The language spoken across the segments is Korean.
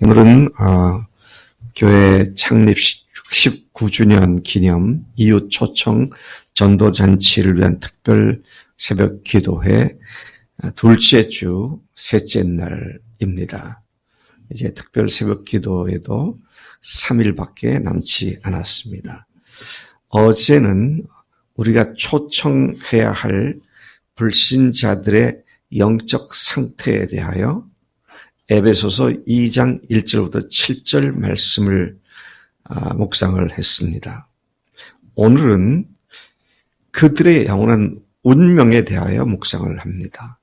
오늘은 교회 창립 19주년 기념 이웃 초청 전도잔치를 위한 특별 새벽 기도회 둘째 주 셋째 날입니다. 이제 특별 새벽 기도에도 3일밖에 남지 않았습니다. 어제는 우리가 초청해야 할 불신자들의 영적 상태에 대하여 에베소서 2장 1절부터 7절 말씀을 묵상을 했습니다. 오늘은 그들의 영원한 운명에 대하여 묵상을 합니다.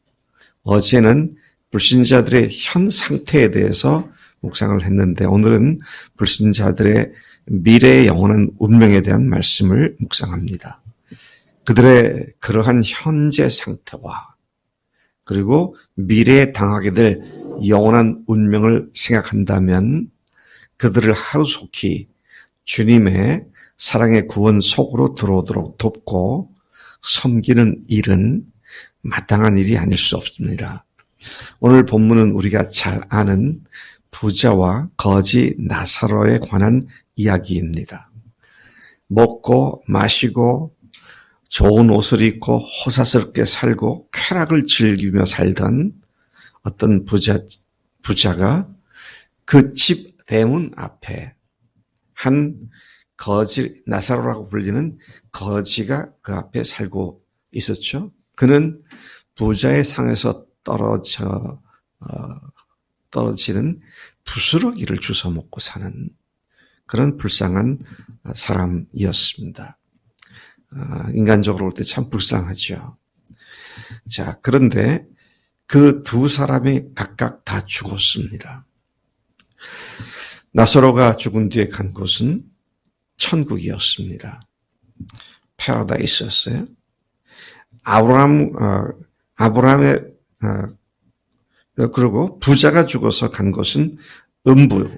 어제는 불신자들의 현 상태에 대해서 묵상을 했는데 오늘은 불신자들의 미래의 영원한 운명에 대한 말씀을 묵상합니다. 그들의 그러한 현재 상태와 그리고 미래에 당하게 될 영원한 운명을 생각한다면 그들을 하루속히 주님의 사랑의 구원 속으로 들어오도록 돕고 섬기는 일은 마땅한 일이 아닐 수 없습니다. 오늘 본문은 우리가 잘 아는 부자와 거지 나사로에 관한 이야기입니다. 먹고 마시고 좋은 옷을 입고 호사스럽게 살고 쾌락을 즐기며 살던 어떤 부자가 그 집 대문 앞에 한 거지, 나사로라고 불리는 거지가 그 앞에 살고 있었죠. 그는 부자의 상에서 떨어지는 부스러기를 주워 먹고 사는 그런 불쌍한 사람이었습니다. 인간적으로 볼 때 참 불쌍하죠. 자, 그런데 그 두 사람이 각각 다 죽었습니다. 나사로가 죽은 뒤에 간 곳은 천국이었습니다. 패러다이스였어요. 아브라함의 그리고 부자가 죽어서 간 곳은 음부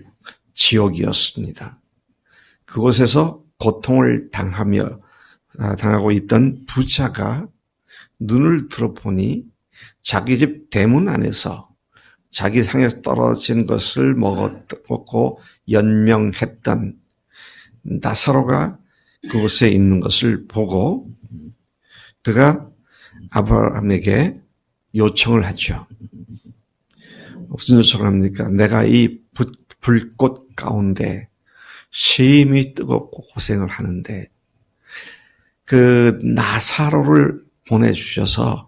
지옥이었습니다. 그곳에서 고통을 당하고 있던 부자가 눈을 들어보니 자기 집 대문 안에서 자기 상에서 떨어진 것을 먹고 연명했던 나사로가 그곳에 있는 것을 보고 그가 아브라함에게 요청을 하죠. 무슨 요청을 합니까? 내가 이 불꽃 가운데 심히 뜨겁고 고생을 하는데 그 나사로를 보내주셔서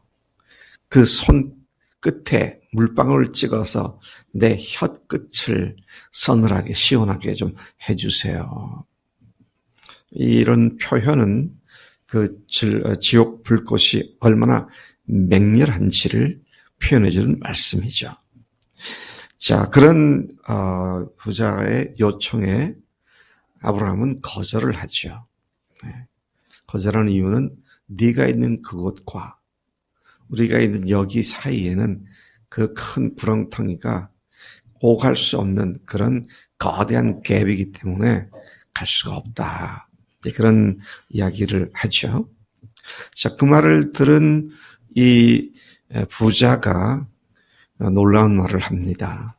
그 손 끝에 물방울을 찍어서 내 혀끝을 서늘하게 시원하게 좀 해주세요. 이런 표현은 그 지옥 불꽃이 얼마나 맹렬한지를 표현해주는 말씀이죠. 자, 그런 부자의 요청에 아브라함은 거절을 하죠. 거절하는 이유는 네가 있는 그곳과 우리가 있는 여기 사이에는 그 큰 구렁텅이가 오갈 수 없는 그런 거대한 갭이기 때문에 갈 수가 없다. 그런 이야기를 하죠. 자, 그 말을 들은 이 부자가 놀라운 말을 합니다.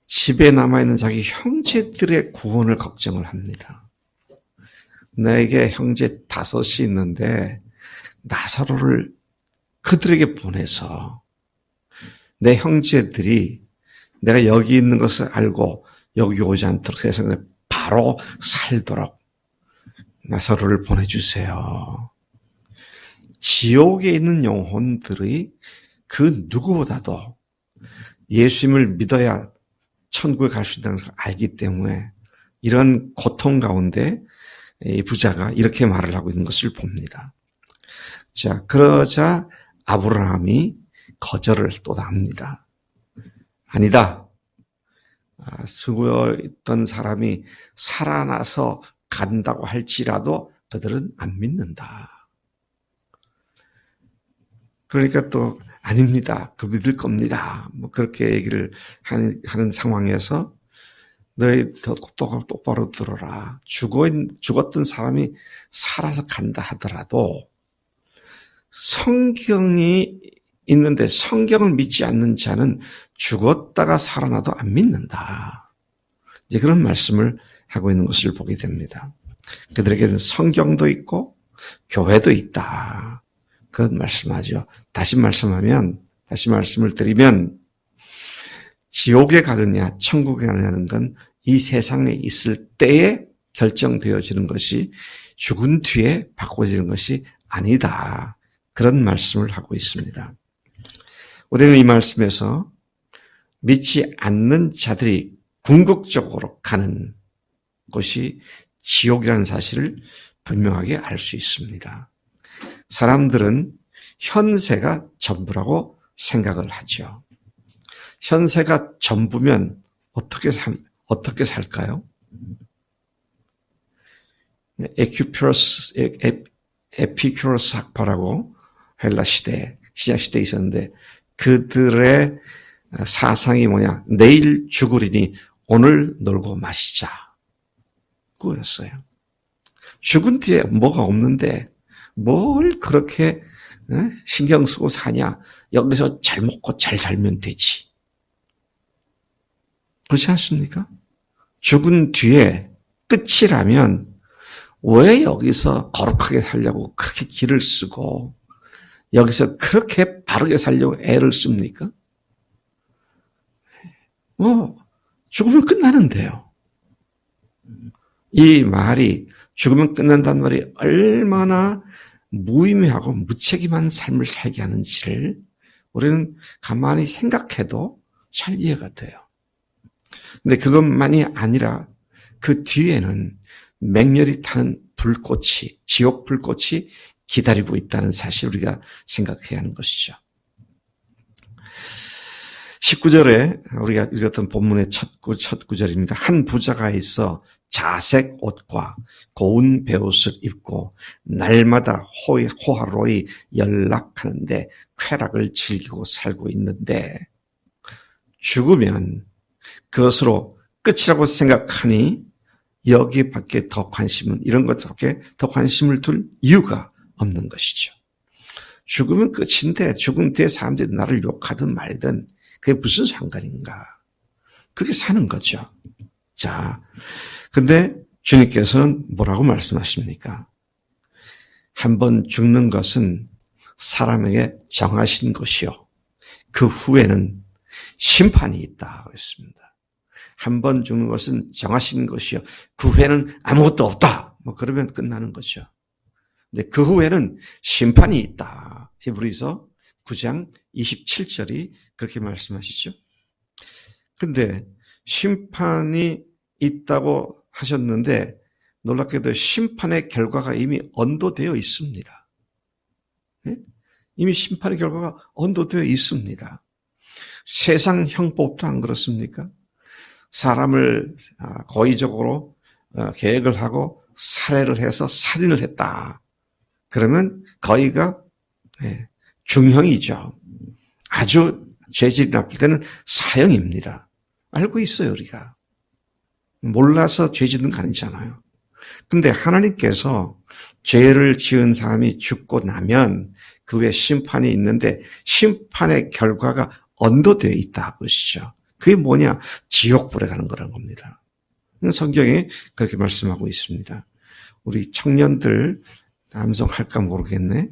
집에 남아있는 자기 형제들의 구원을 걱정을 합니다. 내게 형제 5이 있는데 나사로를 그들에게 보내서 내 형제들이 내가 여기 있는 것을 알고 여기 오지 않도록 세상에 바로 살도록 나사로를 보내주세요. 지옥에 있는 영혼들이 그 누구보다도 예수님을 믿어야 천국에 갈 수 있다는 것을 알기 때문에 이런 고통 가운데 이 부자가 이렇게 말을 하고 있는 것을 봅니다. 자, 그러자 아브라함이 거절을 또 합니다. 아니다. 수고했던 사람이 살아나서 간다고 할지라도 그들은 안 믿는다. 그러니까 또 아닙니다. 그 믿을 겁니다. 뭐 그렇게 얘기를 하는 상황에서 너희 똑바로 들어라. 죽었던 사람이 살아서 간다 하더라도 성경이 있는데 성경을 믿지 않는 자는 죽었다가 살아나도 안 믿는다. 이제 그런 말씀을 하고 있는 것을 보게 됩니다. 그들에게는 성경도 있고 교회도 있다. 그런 말씀하죠. 다시 말씀을 드리면 지옥에 가느냐 천국에 가느냐는 건 이 세상에 있을 때에 결정되어지는 것이 죽은 뒤에 바꿔지는 것이 아니다. 그런 말씀을 하고 있습니다. 우리는 이 말씀에서 믿지 않는 자들이 궁극적으로 가는 곳이 지옥이라는 사실을 분명하게 알 수 있습니다. 사람들은 현세가 전부라고 생각을 하죠. 현세가 전부면 어떻게 살까요? 에피큐로스 학파라고 헬라 시대, 신약 시대에 있었는데 그들의 사상이 뭐냐? 내일 죽으리니 오늘 놀고 마시자. 그거였어요. 죽은 뒤에 뭐가 없는데 뭘 그렇게 신경 쓰고 사냐? 여기서 잘 먹고 잘 살면 되지. 그렇지 않습니까? 죽은 뒤에 끝이라면 왜 여기서 거룩하게 살려고 그렇게 기를 쓰고 여기서 그렇게 바르게 살려고 애를 씁니까? 죽으면 끝나는데요. 이 말이 죽으면 끝난다는 말이 얼마나 무의미하고 무책임한 삶을 살게 하는지를 우리는 가만히 생각해도 잘 이해가 돼요. 근데 그것만이 아니라 그 뒤에는 맹렬히 타는 불꽃이, 지옥 불꽃이 기다리고 있다는 사실을 우리가 생각해야 하는 것이죠. 19절에 우리가 읽었던 본문의 첫 구절입니다. 한 부자가 있어 자색 옷과 고운 베옷을 입고 날마다 호화로이 연락하는데 쾌락을 즐기고 살고 있는데 죽으면 그것으로 끝이라고 생각하니 여기밖에 더 관심은 이런 것밖에 더 관심을 둘 이유가 없는 것이죠. 죽으면 끝인데 죽은 뒤에 사람들이 나를 욕하든 말든 그게 무슨 상관인가. 그렇게 사는 거죠. 자, 근데 주님께서는 뭐라고 말씀하십니까? 한번 죽는 것은 사람에게 정하신 것이요. 그 후에는 심판이 있다 그랬습니다. 한번 죽는 것은 정하신 것이요. 그 후에는 아무것도 없다. 그러면 끝나는 거죠. 근데 그 후에는 심판이 있다. 히브리서 9장 27절이 그렇게 말씀하시죠. 근데 심판이 있다고 하셨는데 놀랍게도 심판의 결과가 이미 언도되어 있습니다. 네? 이미 심판의 결과가 언도되어 있습니다. 세상 형법도 안 그렇습니까? 사람을 고의적으로 계획을 하고 살해를 해서 살인을 했다. 그러면 거의가 중형이죠. 아주 죄질이 나쁠 때는 사형입니다. 알고 있어요, 우리가. 몰라서 죄 짓는 거 아니잖아요. 근데 하나님께서 죄를 지은 사람이 죽고 나면 그 후에 심판이 있는데 심판의 결과가 언도되어 있다 그것이죠. 그게 뭐냐? 지옥불에 가는 거라는 겁니다. 성경에 그렇게 말씀하고 있습니다. 우리 청년들 암송할까 모르겠네.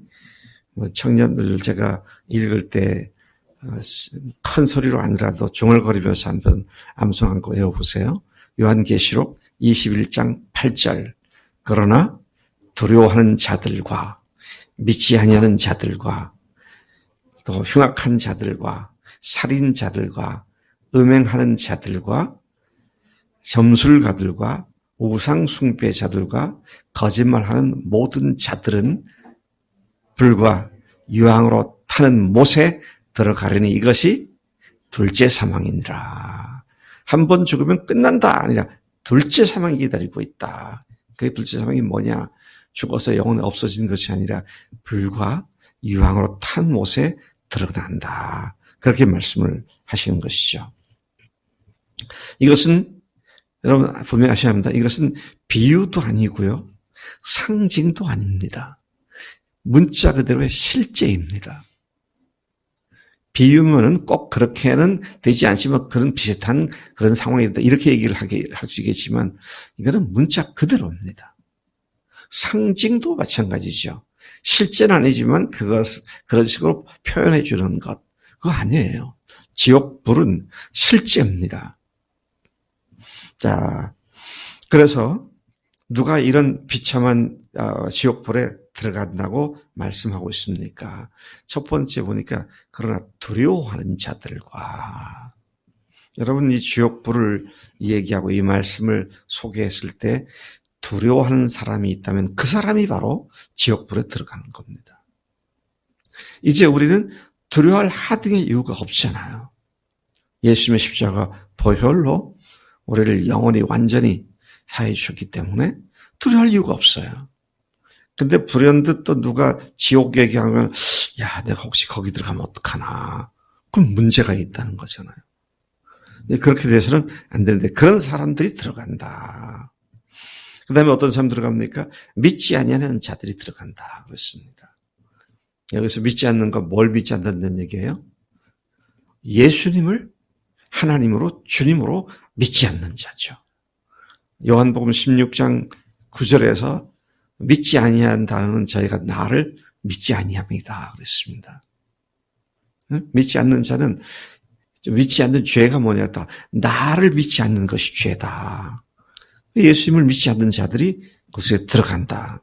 청년들 제가 읽을 때 큰 소리로 아니라도 중얼거리면서 한번 암송한 거 외워보세요. 요한계시록 21장 8절. 그러나 두려워하는 자들과 믿지 아니하는 자들과 또 흉악한 자들과 살인자들과 음행하는 자들과 점술가들과 우상숭배자들과 거짓말하는 모든 자들은 불과 유황으로 타는 못에 들어가려니 이것이 둘째 사망이니라. 한 번 죽으면 끝난다 아니라 둘째 사망이 기다리고 있다. 그 둘째 사망이 뭐냐? 죽어서 영원히 없어지는 것이 아니라 불과 유황으로 탄 못에 들어간다. 그렇게 말씀을 하시는 것이죠. 이것은 여러분 분명히 아셔야 합니다. 이것은 비유도 아니고요. 상징도 아닙니다. 문자 그대로의 실제입니다. 비유면은 꼭 그렇게는 되지 않지만 그런 비슷한 그런 상황이다. 이렇게 얘기를 할 수 있겠지만 이거는 문자 그대로입니다. 상징도 마찬가지죠. 실제는 아니지만 그런 식으로 표현해 주는 것. 그거 아니에요. 지옥불은 실제입니다. 자, 그래서 누가 이런 비참한 지옥불에 들어간다고 말씀하고 있습니까? 첫 번째 보니까 그러나 두려워하는 자들과 여러분 이 지옥불을 얘기하고 이 말씀을 소개했을 때 두려워하는 사람이 있다면 그 사람이 바로 지옥불에 들어가는 겁니다. 이제 우리는 두려워할 하등의 이유가 없잖아요. 예수님의 십자가 보혈로 우리를 영원히 완전히 사해 주셨기 때문에 두려워할 이유가 없어요. 근데 불현듯 또 누가 지옥 얘기하면 야 내가 혹시 거기 들어가면 어떡하나. 그럼 문제가 있다는 거잖아요. 그렇게 돼서는 안 되는데 그런 사람들이 들어간다. 그 다음에 어떤 사람 들어갑니까? 믿지 아니하는 자들이 들어간다 그랬습니다. 여기서 믿지 않는 건 뭘 믿지 않는다는 얘기예요? 예수님을 하나님으로 주님으로 믿지 않는 자죠. 요한복음 16장 9절에서 믿지 아니한다는 저희가 나를 믿지 아니합니다 그랬습니다. 믿지 않는 자는 믿지 않는 죄가 뭐냐? 나를 믿지 않는 것이 죄다. 예수님을 믿지 않는 자들이 그곳에 들어간다.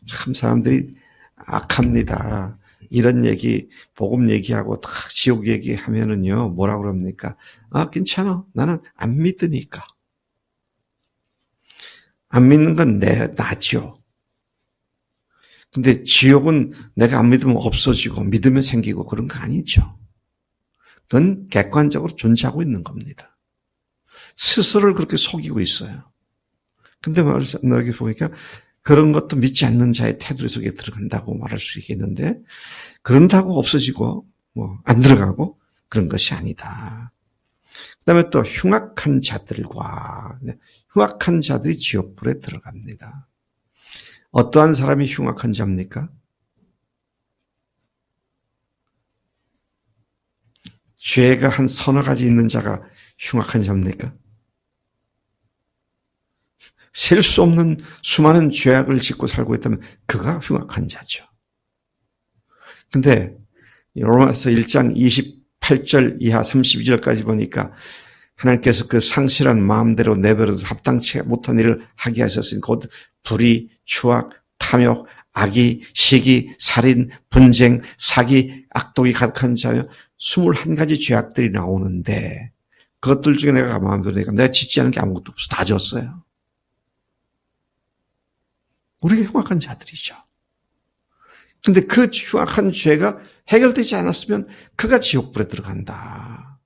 참 사람들이 악합니다. 이런 얘기, 복음 얘기하고 딱 지옥 얘기하면은요, 뭐라 그럽니까? 괜찮아. 나는 안 믿으니까. 안 믿는 건 나죠. 근데 지옥은 내가 안 믿으면 없어지고 믿으면 생기고 그런 거 아니죠. 그건 객관적으로 존재하고 있는 겁니다. 스스로를 그렇게 속이고 있어요. 근데 여기 보니까 그런 것도 믿지 않는 자의 태도 속에 들어간다고 말할 수 있겠는데 그런다고 없어지고 안 들어가고 그런 것이 아니다. 그다음에 또 흉악한 자들이 지옥불에 들어갑니다. 어떠한 사람이 흉악한 자입니까? 죄가 한 서너 가지 있는 자가 흉악한 자입니까? 셀 수 없는 수많은 죄악을 짓고 살고 있다면 그가 흉악한 자죠. 근데 로마서 1장 28절 이하 32절까지 보니까 하나님께서 그 상실한 마음대로 내버려도 합당치 못한 일을 하게 하셨으니 곧 불의, 추악, 탐욕, 악의, 시기, 살인, 분쟁, 사기, 악독이 가득한 자며 21가지 죄악들이 나오는데 그것들 중에 내가 마음대로 내가 짓지 않은 게 아무것도 없어. 다 졌어요. 우리가 흉악한 자들이죠. 근데 그 흉악한 죄가 해결되지 않았으면 그가 지옥불에 들어간다.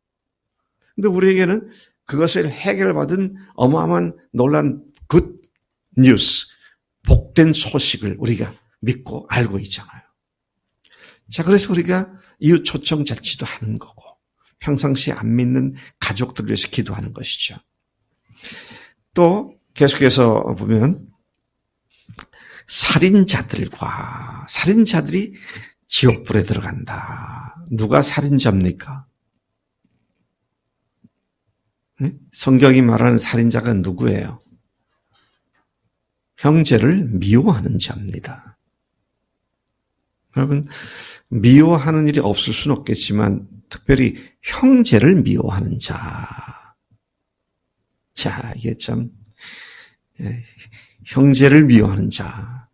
근데 우리에게는 그것을 해결받은 어마어마한 놀란 굿 뉴스, 복된 소식을 우리가 믿고 알고 있잖아요. 자, 그래서 우리가 이웃 초청 자치도 하는 거고 평상시에 안 믿는 가족들을 위해서 기도하는 것이죠. 또 계속해서 보면 살인자들이 지옥불에 들어간다. 누가 살인자입니까? 성경이 말하는 살인자가 누구예요? 형제를 미워하는 자입니다. 여러분, 미워하는 일이 없을 수는 없겠지만 특별히 형제를 미워하는 자. 자, 이게 참 형제를 미워하는 자.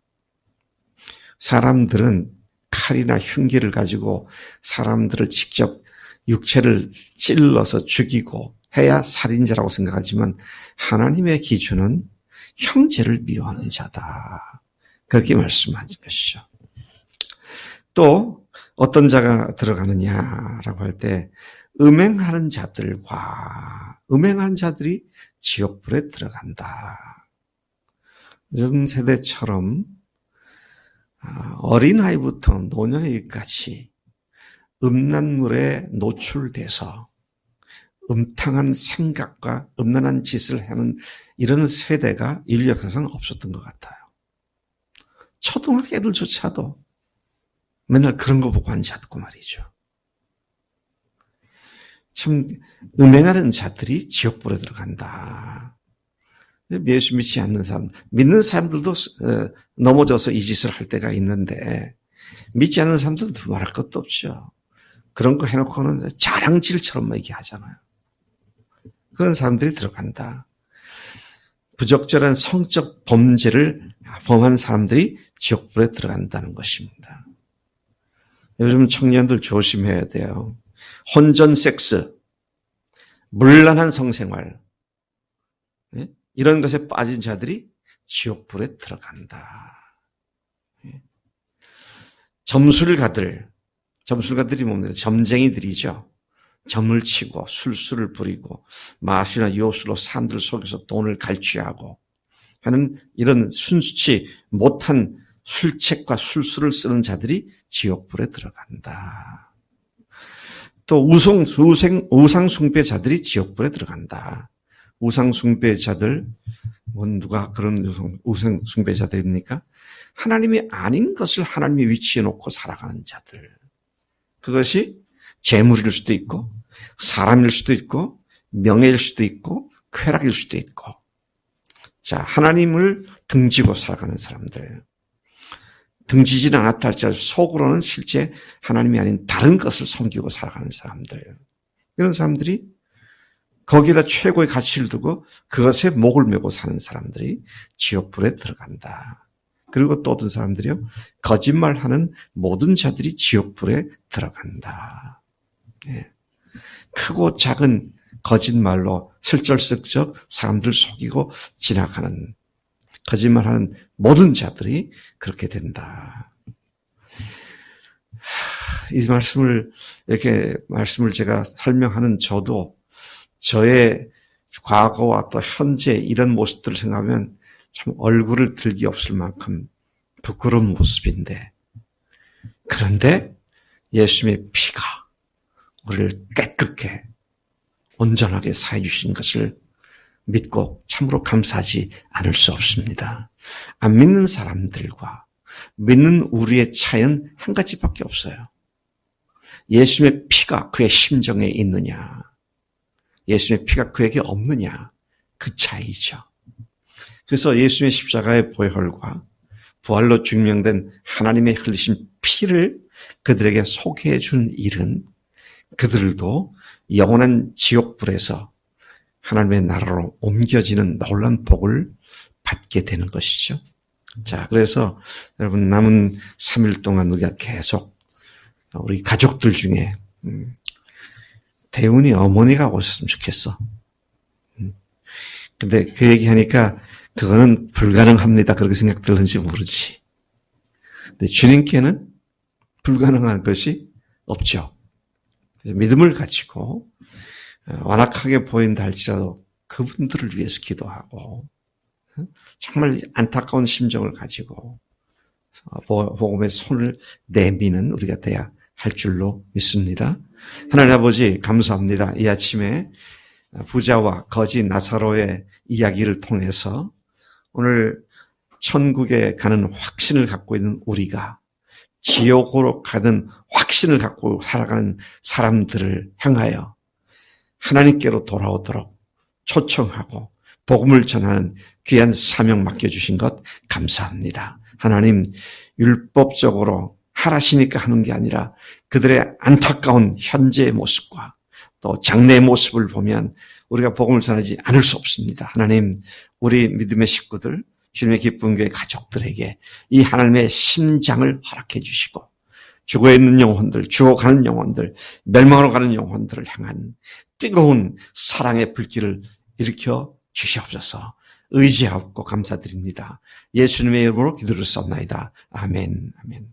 사람들은 칼이나 흉기를 가지고 사람들을 직접 육체를 찔러서 죽이고 해야 살인자라고 생각하지만 하나님의 기준은 형제를 미워하는 자다. 그렇게 말씀하는 것이죠. 또 어떤 자가 들어가느냐라고 할 때 음행하는 자들이 지옥불에 들어간다. 요즘 세대처럼 어린아이부터 노년에까지 음란물에 노출돼서 음탕한 생각과 음란한 짓을 하는 이런 세대가 인류 역사상 없었던 것 같아요. 초등학교 애들조차도 맨날 그런 거 보고 앉았고 말이죠. 참 음행하는 자들이 지옥불에 들어간다. 예수 믿지 않는 사람, 믿는 사람들도 넘어져서 이 짓을 할 때가 있는데 믿지 않는 사람들도 말할 것도 없죠. 그런 거 해놓고는 자랑질처럼 얘기하잖아요. 그런 사람들이 들어간다. 부적절한 성적 범죄를 범한 사람들이 지옥불에 들어간다는 것입니다. 요즘 청년들 조심해야 돼요. 혼전 섹스, 문란한 성생활, 이런 것에 빠진 자들이 지옥불에 들어간다. 점술가들이 뭡니까? 점쟁이들이죠. 점을 치고 술수를 부리고 마술이나 요술로 사람들 속에서 돈을 갈취하고 하는 이런 순수치 못한 술책과 술수를 쓰는 자들이 지옥불에 들어간다. 또 우상 숭배자들이 지옥불에 들어간다. 우상 숭배자들, 누가 그런 우상 숭배자들입니까? 하나님이 아닌 것을 하나님의 위치에 놓고 살아가는 자들. 그것이 재물일 수도 있고, 사람일 수도 있고, 명예일 수도 있고, 쾌락일 수도 있고. 자, 하나님을 등지고 살아가는 사람들. 등지지는 않았다 할지라도 속으로는 실제 하나님이 아닌 다른 것을 섬기고 살아가는 사람들. 이런 사람들이 거기에다 최고의 가치를 두고 그것에 목을 메고 사는 사람들이 지옥불에 들어간다. 그리고 또 어떤 사람들이요. 거짓말하는 모든 자들이 지옥불에 들어간다. 예. 크고 작은 거짓말로 슬쩍슬쩍 사람들 속이고 지나가는 거짓말하는 모든 자들이 그렇게 된다. 이 말씀을 제가 설명하는 저도 저의 과거와 또 현재 이런 모습들을 생각하면 참 얼굴을 들기 없을 만큼 부끄러운 모습인데, 그런데 예수님의 피가 우리를 깨끗게 온전하게 사해 주신 것을 믿고 참으로 감사하지 않을 수 없습니다. 안 믿는 사람들과 믿는 우리의 차이는 한 가지밖에 없어요. 예수님의 피가 그의 심정에 있느냐, 예수님의 피가 그에게 없느냐, 그 차이죠. 그래서 예수님의 십자가의 보혈과 부활로 증명된 하나님의 흘리신 피를 그들에게 소개해 준 일은 그들도 영원한 지옥불에서 하나님의 나라로 옮겨지는 놀라운 복을 받게 되는 것이죠. 자, 그래서 여러분 남은 3일 동안 우리가 계속 우리 가족들 중에 대운이 어머니가 오셨으면 좋겠어. 근데 그 얘기하니까 그거는 불가능합니다. 그렇게 생각들는지 모르지. 근데 주님께는 불가능한 것이 없죠. 그래서 믿음을 가지고 완악하게 보인다 할지라도 그분들을 위해서 기도하고 정말 안타까운 심정을 가지고 복음의 손을 내미는 우리가 돼야 할 줄로 믿습니다. 하나님 아버지 감사합니다. 이 아침에 부자와 거지 나사로의 이야기를 통해서 오늘 천국에 가는 확신을 갖고 있는 우리가 지옥으로 가는 확신을 갖고 살아가는 사람들을 향하여 하나님께로 돌아오도록 초청하고 복음을 전하는 귀한 사명 맡겨주신 것 감사합니다. 하나님, 율법적으로 하라시니까 하는 게 아니라 그들의 안타까운 현재의 모습과 또 장래의 모습을 보면 우리가 복음을 전하지 않을 수 없습니다. 하나님, 우리 믿음의 식구들, 주님의 기쁜 교회 가족들에게 이 하나님의 심장을 허락해 주시고 죽어있는 영혼들, 죽어가는 영혼들, 멸망으로 가는 영혼들을 향한 뜨거운 사랑의 불길을 일으켜 주시옵소서. 의지하옵고 감사드립니다. 예수님의 이름으로 기도를 쌉나이다. 아멘. 아멘.